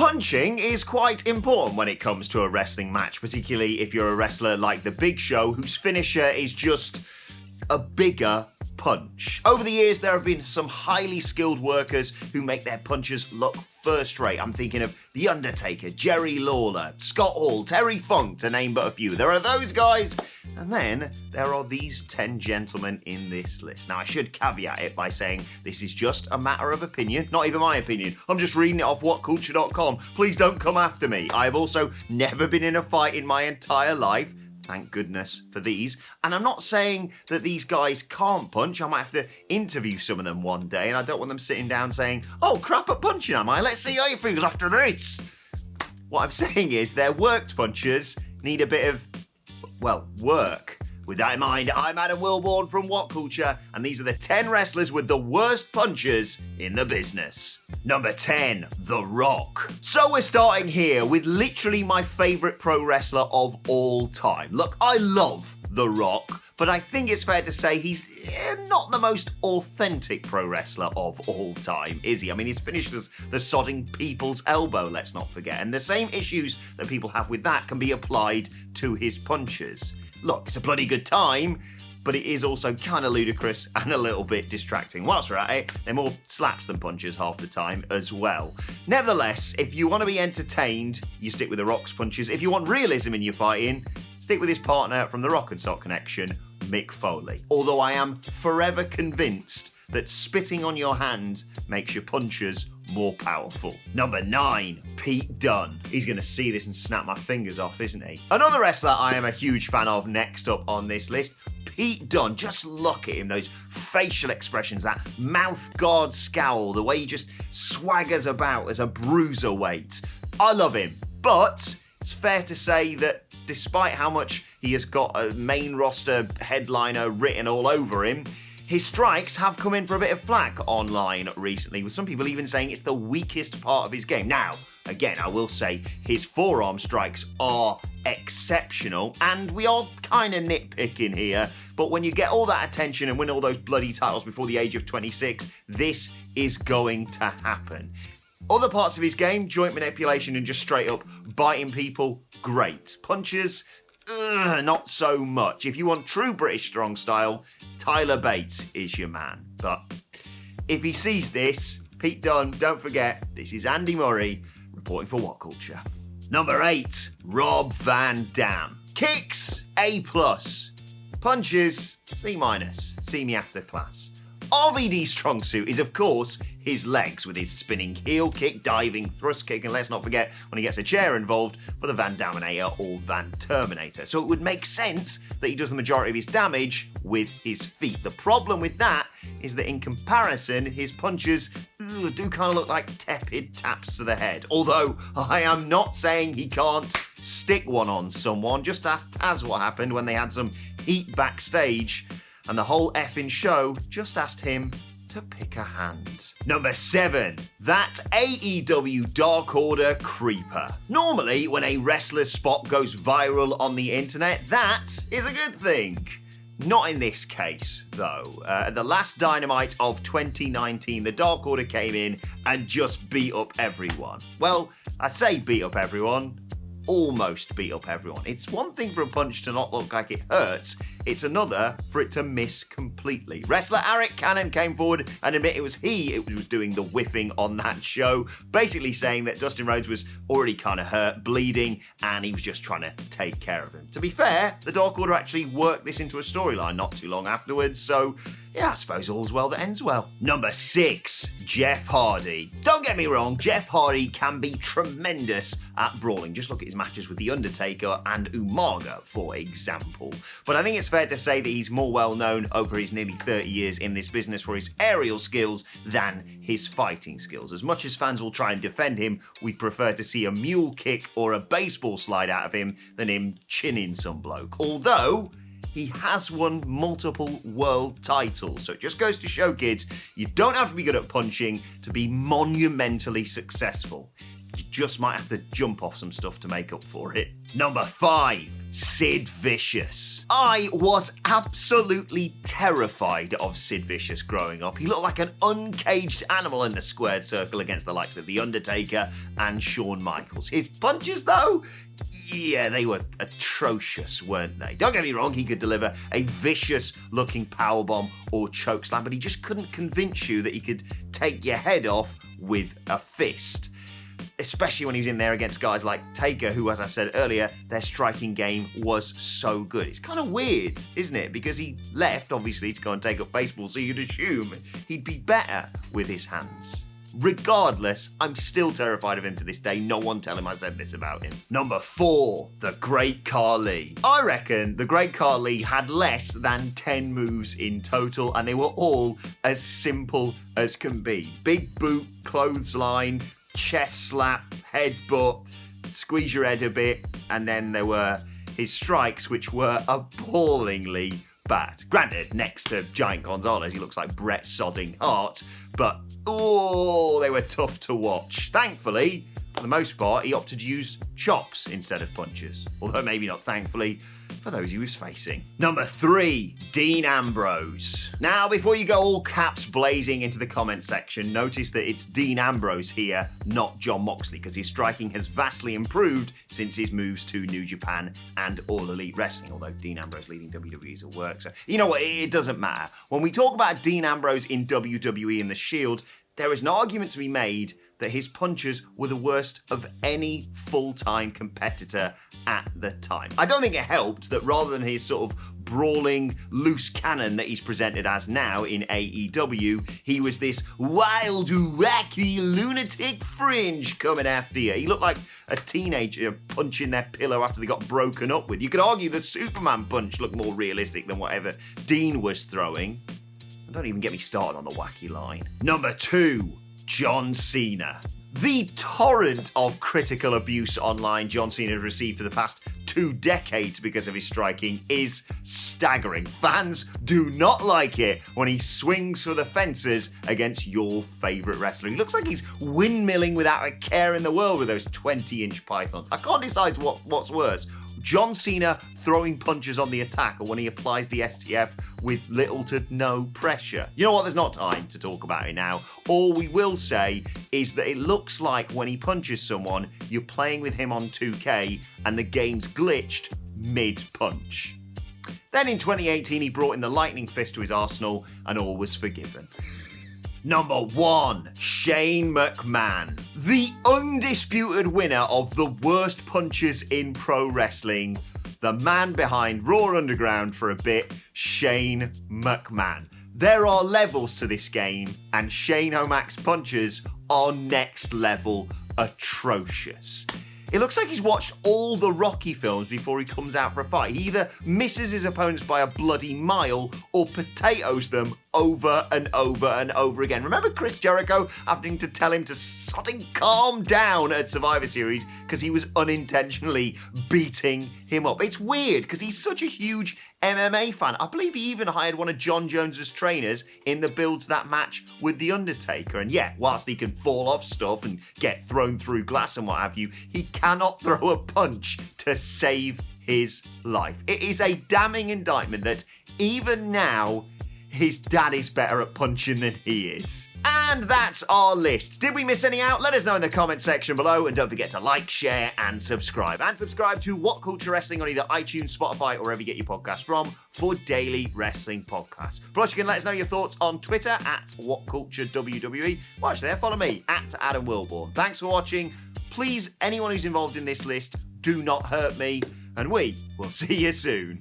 Punching is quite important when it comes to a wrestling match, particularly if you're a wrestler like The Big Show, whose finisher is just a bigger punch. Over the years, there have been some highly skilled workers who make their punches look first rate. I'm thinking of The Undertaker, Jerry Lawler, Scott Hall, Terry Funk, to name but a few. There are those guys, and then there are these 10 gentlemen in this list. Now, I should caveat it by saying this is just a matter of opinion, not even my opinion. I'm just reading it off whatculture.com. Please don't come after me. I have also never been in a fight in my entire life. Thank goodness for these. And I'm not saying that these guys can't punch. I might have to interview some of them one day, and I don't want them sitting down saying, "Oh, crap at punching, am I? Let's see how you feel after this." What I'm saying is their worked punches need a bit of, well, work. With that in mind, I'm Adam Wilborn from What Culture, and these are the 10 wrestlers with the worst punches in the business. Number 10, The Rock. So we're starting here with literally my favourite pro wrestler of all time. Look, I love The Rock, but I think it's fair to say he's not the most authentic pro wrestler of all time, is he? I mean, his finish was the sodding people's elbow, let's not forget, and the same issues that people have with that can be applied to his punches. Look, it's a bloody good time, but it is also kind of ludicrous and a little bit distracting. Whilst we're at it, they're more slaps than punches half the time as well. Nevertheless, if you want to be entertained, you stick with The Rock's punches. If you want realism in your fighting, stick with his partner from the Rock and Sock connection, Mick Foley. Although I am forever convinced that spitting on your hand makes your punches more powerful. Number 9, Pete Dunne. He's going to see this and snap my fingers off, isn't he? Another wrestler I am a huge fan of next up on this list, Pete Dunne. Just look at him, those facial expressions, that mouth guard scowl, the way he just swaggers about as a bruiserweight. I love him, but it's fair to say that despite how much he has got a main roster headliner written all over him, his strikes have come in for a bit of flack online recently, with some people even saying it's the weakest part of his game. Now, again, I will say his forearm strikes are exceptional, and we are kind of nitpicking here, but when you get all that attention and win all those bloody titles before the age of 26, this is going to happen. Other parts of his game, joint manipulation and just straight up biting people, great. Punches, not so much. If you want true British strong style, Tyler Bates is your man. But if he sees this, Pete Dunne, don't forget, this is Andy Murray reporting for What Culture. Number 8, Rob Van Dam. Kicks, A+. Punches, C-. See me after class. RVD's strong suit is, of course, his legs, with his spinning heel kick, diving thrust kick, and let's not forget when he gets a chair involved for the Van Daminator or Van Terminator. So it would make sense that he does the majority of his damage with his feet. The problem with that is that in comparison, his punches do kind of look like tepid taps to the head. Although I am not saying he can't stick one on someone. Just ask Taz what happened when they had some heat backstage, and the whole effing show just asked him to pick a hand. Number 7, that AEW Dark Order creeper. Normally, when a wrestler's spot goes viral on the internet, that is a good thing. Not in this case, though. At the last Dynamite of 2019, the Dark Order came in and just beat up everyone. Well, I say beat up everyone, almost beat up everyone. It's one thing for a punch to not look like it hurts, it's another for it to miss completely. Wrestler Eric Cannon came forward and admitted it was doing the whiffing on that show, basically saying that Dustin Rhodes was already kind of hurt, bleeding, and he was just trying to take care of him. To be fair, the Dark Order actually worked this into a storyline not too long afterwards, so yeah, I suppose all's well that ends well. Number 6, Jeff Hardy. Don't get me wrong, Jeff Hardy can be tremendous at brawling. Just look at his matches with The Undertaker and Umaga, for example. But I think it's fair to say that he's more well known over his nearly 30 years in this business for his aerial skills than his fighting skills. As much as fans will try and defend him, we prefer to see a mule kick or a baseball slide out of him than him chinning some bloke. Although he has won multiple world titles. So it just goes to show, kids, you don't have to be good at punching to be monumentally successful. You just might have to jump off some stuff to make up for it. Number 5. Sid Vicious. I was absolutely terrified of Sid Vicious growing up. He looked like an uncaged animal in the squared circle against the likes of The Undertaker and Shawn Michaels. His punches, though, yeah, they were atrocious, weren't they? Don't get me wrong, he could deliver a vicious-looking powerbomb or chokeslam, but he just couldn't convince you that he could take your head off with a fist. Especially when he was in there against guys like Taker, who, as I said earlier, their striking game was so good. It's kind of weird, isn't it? Because he left, obviously, to go and take up baseball, so you'd assume he'd be better with his hands. Regardless, I'm still terrified of him to this day. No one tell him I said this about him. Number 4, the Great KHALI. I reckon the Great KHALI had less than 10 moves in total, and they were all as simple as can be. Big boot, clothesline, chest slap, headbutt, squeeze your head a bit, and then there were his strikes, which were appallingly bad. Granted, next to Giant Gonzalez, he looks like Bret Sodding Hart, but they were tough to watch. Thankfully, for the most part, he opted to use chops instead of punches. Although maybe not thankfully for those he was facing. Number 3, Dean Ambrose. Now, before you go all caps blazing into the comment section, notice that it's Dean Ambrose here, not Jon Moxley, because his striking has vastly improved since his moves to New Japan and All Elite Wrestling, although Dean Ambrose leading WWE is at work, so you know what, it doesn't matter. When we talk about Dean Ambrose in WWE and The Shield, there is an argument to be made that his punches were the worst of any full-time competitor at the time. I don't think it helped that rather than his sort of brawling loose cannon that he's presented as now in AEW, he was this wild, wacky, lunatic fringe coming after you. He looked like a teenager punching their pillow after they got broken up with. You could argue the Superman punch looked more realistic than whatever Dean was throwing. And don't even get me started on the wacky line. Number 2. John Cena. The torrent of critical abuse online John Cena has received for the past 2 decades because of his striking is staggering. Fans do not like it when he swings for the fences against your favourite wrestler. He looks like he's windmilling without a care in the world with those 20-inch pythons. I can't decide what's worse. John Cena throwing punches on the attack, or when he applies the STF with little to no pressure. You know what, there's not time to talk about it now. All we will say is that it looks like when he punches someone, you're playing with him on 2K and the game's glitched mid-punch. Then in 2018, he brought in the lightning fist to his arsenal and all was forgiven. Number 1, Shane McMahon. The undisputed winner of the worst punches in pro wrestling. The man behind Raw Underground for a bit, Shane McMahon. There are levels to this game, and Shane O'Mac's punches are next level atrocious. It looks like he's watched all the Rocky films before he comes out for a fight. He either misses his opponents by a bloody mile or potatoes them over and over and over again. Remember Chris Jericho having to tell him to sodding calm down at Survivor Series because he was unintentionally beating him up? It's weird because he's such a huge MMA fan. I believe he even hired one of John Jones's trainers in the build to that match with The Undertaker. And yeah, whilst he can fall off stuff and get thrown through glass and what have you, he cannot throw a punch to save his life. It is a damning indictment that even now, his dad is better at punching than he is. And that's our list. Did we miss any out? Let us know in the comment section below, and don't forget to like, share, and subscribe. And subscribe to What Culture Wrestling on either iTunes, Spotify, or wherever you get your podcasts from for daily wrestling podcasts. Plus, you can let us know your thoughts on Twitter at WhatCultureWWE. Watch there, follow me at Adam Wilborn. Thanks for watching. Please, anyone who's involved in this list, do not hurt me, and we will see you soon.